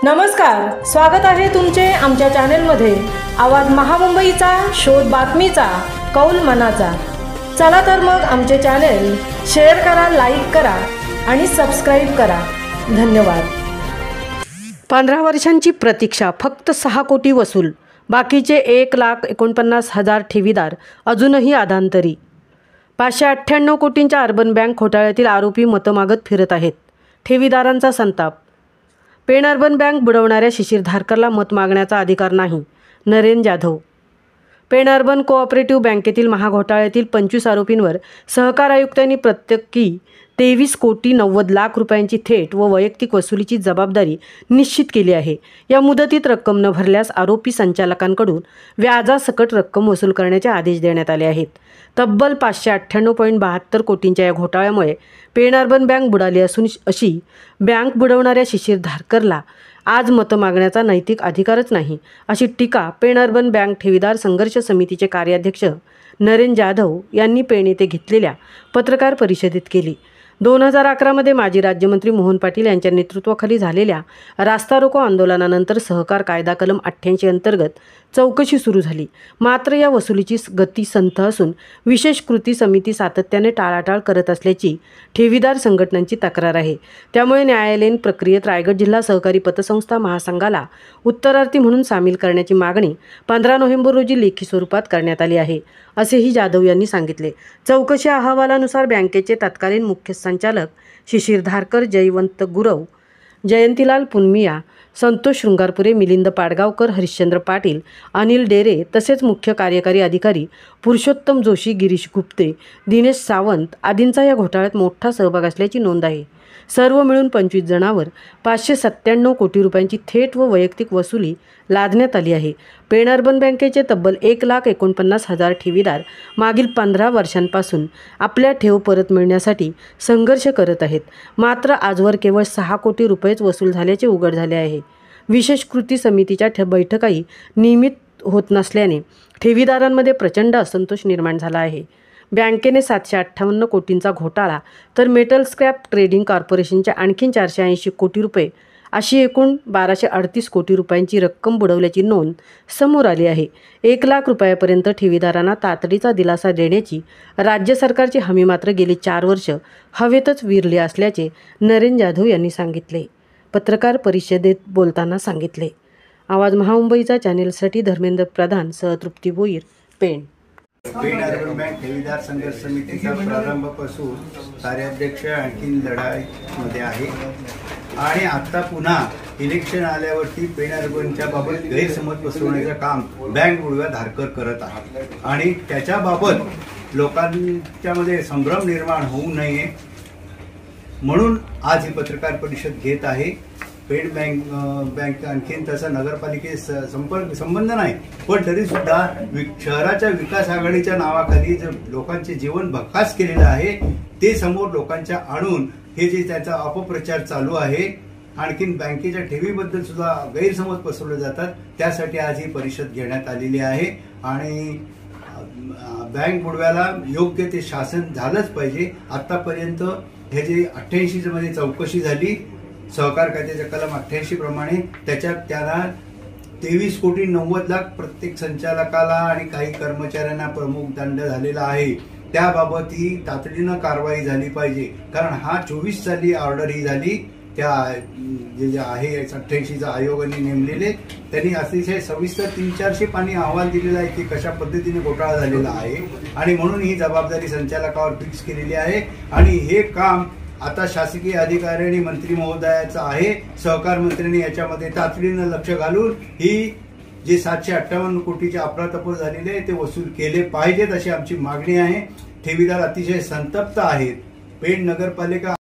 नमस्कार, स्वागत आहे तुमचे आमच्या चॅनलमध्ये। आवाज महामुंबईचा, शोध बातमीचा, कौल मनाचा। चला तर मग आमचे चॅनल शेअर करा, लाईक करा आणि सबस्क्राइब करा। धन्यवाद। 15 वर्षांची प्रतीक्षा, फक्त 6 कोटी वसूल, बाकीचे 1,49,000 ठेवीदार अजूनही अधांतरी। 598 कोटींच्या अर्बन बँक घोटाळ्यातील आरोपी मतं मागत फिरत आहेत। ठेवीदारांचा संताप। पेण अर्बन बँक बुडवणाऱ्या शिशिर धारकरला मत मागण्याचा अधिकार नाही, नरेन जाधव। पेण अर्बन कोऑपरेटिव्ह बँकेतील महाघोटाळ्यातील 25 आरोपींवर सहकार आयुक्तांनी प्रत्येकी 23 कोटी 90 लाख रुपयांची थेट व वैयक्तिक वसुलीची जबाबदारी निश्चित केली आहे। या मुदतीत रक्कम न भरल्यास आरोपी संचालकांकडून व्याजासकट रक्कम वसूल करण्याचे आदेश देण्यात आले आहेत। तब्बल 598.72 कोटींच्या या घोटाळ्यामुळे पेण अर्बन बँक बुडाली असून अशी बँक बुडवणाऱ्या शिशिर धारकरला आज मतं मागण्याचा नैतिक अधिकारच नाही, अशी टीका पेण अर्बन बँक ठेवीदार संघर्ष समितीचे कार्याध्यक्ष नरेन जाधव यांनी पेण येथे घेतलेल्या पत्रकार परिषदेत केली। 2011 मध्ये माजी राज्यमंत्री मोहन पाटील यांच्या नेतृत्वाखाली झालेल्या रास्ता रोको आंदोलनानंतर सहकार कायदा कलम 88 अंतर्गत चौकशी सुरू झाली। मात्र या वसुलीची गती संथ असून विशेष कृती समिती सातत्याने टाळाटाळ करत असल्याची ठेवीदार संघटनांची तक्रार आहे। त्यामुळे न्यायालयीन प्रक्रियेत रायगड जिल्हा सहकारी पतसंस्था महासंघाला उत्तरार्थी म्हणून सामील करण्याची मागणी 15 नोव्हेंबर रोजी लेखी स्वरूपात करण्यात आली आहे, असेही जाधव यांनी सांगितले। चौकशी अहवालानुसार बँकेचे तत्कालीन मुख्य संचालक शिशिर धारकर, जयवंत गुरव, जयंतीलाल पुनमिया, संतोष शृंगारपुरे, मिलिंद पाडगावकर, हरिश्चंद्र पाटील, अनिल डेरे तसेच मुख्य कार्यकारी अधिकारी पुरुषोत्तम जोशी, गिरीश गुप्ते, दिनेश सावंत आदींचा या घोटाळ्यात मोठा सहभाग असल्याची नोंद आहे। सर्व मिळून 25 जणांवर 597 कोटी रुपयांची थेट व वैयक्तिक वसुली लादण्यात आली आहे। पेण अर्बन बँकेचे तब्बल 1,49,000 ठेवीदार मागील 15 वर्षांपासून आपल्या ठेव परत मिळण्यासाठी संघर्ष करत आहेत। मात्र आजवर केवळ 6 कोटी रुपयेच वसूल झाल्याचे उघड झाले आहे। विशेष कृती समितीच्या बैठकाही नियमित होत नसल्याने ठेवीदारांमध्ये प्रचंड असंतोष निर्माण झाला आहे। बँकेने 758 कोटींचा घोटाळा तर मेटल स्क्रॅप ट्रेडिंग कॉर्पोरेशनच्या आणखी 480 कोटी रुपये अशी एकूण 1238 कोटी रुपयांची रक्कम बुडवल्याची नोंद समोर आली आहे। 1 लाख रुपयापर्यंत ठेवीदारांना तातडीचा दिलासा देण्याची राज्य सरकारची हमी मात्र गेली 4 वर्ष हवेतच विरली असल्याचे नरेन जाधव यांनी सांगितले। पत्रकार परिषदेत बोलताना सांगितले। आवाज महामुंबईचा चॅनेलसाठी धर्मेंद्र प्रधान सह तृप्ती बोईर, पेण। पेण अर्बन बँक ठेवीदार संघर्ष समितीचा प्रारंभापासून कार्याध्यक्ष आणखी लढाईमध्ये आहे आणि आता पुन्हा इलेक्शन आल्यावरती पेण अर्बनच्या बाबत गैरसमज पसरवण्याचं काम बँक बुडव्या धारकर करत आहे आणि त्याच्या बाबत लोकांच्यामध्ये संभ्रम निर्माण होऊ नये म्हणून आज ही पत्रकार परिषद घेत आहे। पेण बँक आणखीन तसा नगरपालिकेचा संबंध नाही, पण तरी सुद्धा शहराच्या विकास आघाडीच्या नावाखाली जे लोकांचे जीवन भकास केलेलं आहे ते समोर लोकांच्या आणून हे जे त्याचा अपप्रचार चालू आहे, आणखीन बँकेच्या ठेवीबद्दल सुद्धा गैरसमज पसरवले जातात, त्यासाठी आज ही परिषद घेण्यात आलेली आहे। आणि बँक बुडव्याला योग्य ते शासन झालंच पाहिजे। आतापर्यंत हे जे 88 मध्ये चौकशी झाली सहकार कायद्याच्या कलम 88 प्रमाणे, त्याच्यात त्याला 23 कोटी 90 लाख प्रत्येक संचालकाला आणि काही कर्मचाऱ्यांना प्रमुख दंड झालेला आहे। त्याबाबत ही तातडीनं कारवाई झाली पाहिजे, कारण हा 24 साली ऑर्डर ही झाली त्या जे आहे 88चा आयोगाने नेमलेले, त्यांनी अतिशय सविस्तर 300-400 पानी अहवाल दिलेला आहे की कशा पद्धतीने घोटाळा झालेला आहे आणि म्हणून ही जबाबदारी संचालकावर फिक्स केलेली आहे। आणि हे काम आता शासकीय अधिकारी आणि मंत्री महोदयाचं आहे। सहकार मंत्र्यांनी याच्यामध्ये तातडीनं लक्ष घालून ही जे 758 कोटीचे अफरातफर झालेले ते वसूल केले पाहिजेत अशी आमची मागणी आहे। ठेवीदार अतिशय संतप्त आहेत। पेण नगरपालिका